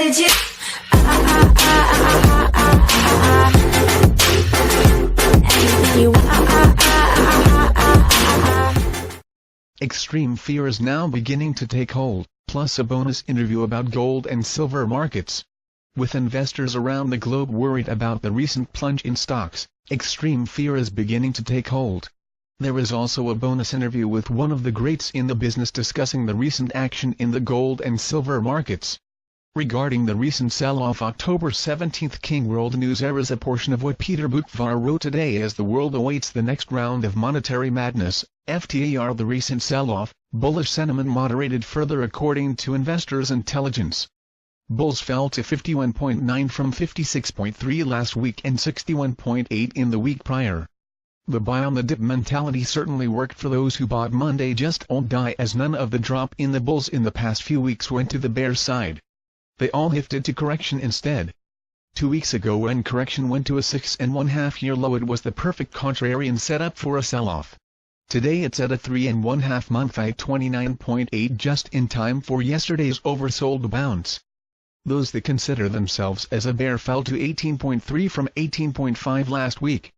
legit. Anything you want. Extreme fear is now beginning to take hold, plus a bonus interview about gold and silver markets. With investors around the globe worried about the recent plunge in stocks, extreme fear is beginning to take hold. There is also a bonus interview with one of the greats in the business discussing the recent action in the gold and silver markets. Regarding the recent sell-off October 17, King World News airs a portion of what Peter Boockvar wrote today as the world awaits the next round of monetary madness. FTAR The recent sell-off, bullish sentiment moderated further according to investors' intelligence. Bulls fell to 51.9 from 56.3 last week and 61.8 in the week prior. The buy-on-the-dip mentality certainly worked for those who bought Monday just won't die, as none of the drop in the bulls in the past few weeks went to the bear side. They all shifted to correction instead. 2 weeks ago, when correction went to a 6.5-year low, it was the perfect contrarian setup for a sell-off. Today it's at a 3.5-month high, 29.8, just in time for yesterday's oversold bounce. Those that consider themselves as a bear fell to 18.3 from 18.5 last week.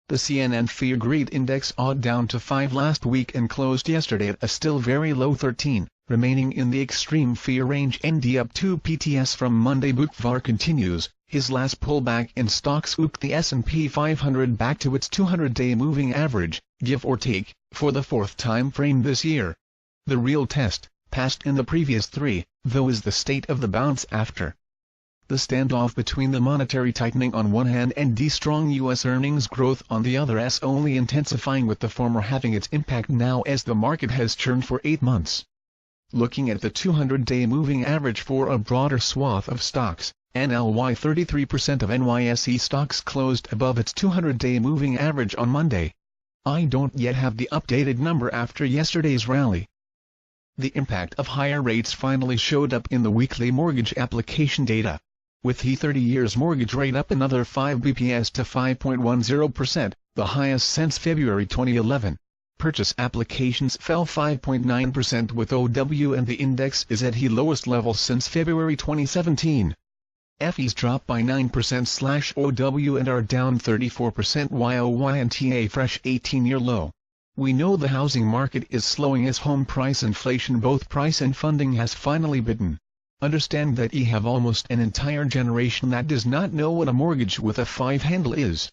The CNN Fear Greed Index odd down to 5 last week and closed yesterday at a still very low 13, remaining in the extreme fear range. ND up 2 PTS from Monday. Boockvar continues, his last pullback in stocks hooked the S&P 500 back to its 200-day moving average, give or take, for the fourth time frame this year. The real test, passed in the previous 3, though, is the state of the bounce after. The standoff between the monetary tightening on one hand and the strong U.S. earnings growth on the other is only intensifying, with the former having its impact now as the market has churned for 8 months. Looking at the 200-day moving average for a broader swath of stocks, NLY 33% of NYSE stocks closed above its 200-day moving average on Monday. I don't yet have the updated number after yesterday's rally. The impact of higher rates finally showed up in the weekly mortgage application data, with the 30-year mortgage rate up another 5 bps to 5.10%, the highest since February 2011. Purchase applications fell 5.9% with OW, and the index is at the lowest level since February 2017. FEs dropped by 9%/OW and are down 34% YOY and TA fresh 18-year low. We know the housing market is slowing as home price inflation, both price and funding, has finally bitten. Understand that you have almost an entire generation that does not know what a mortgage with a 5 handle is.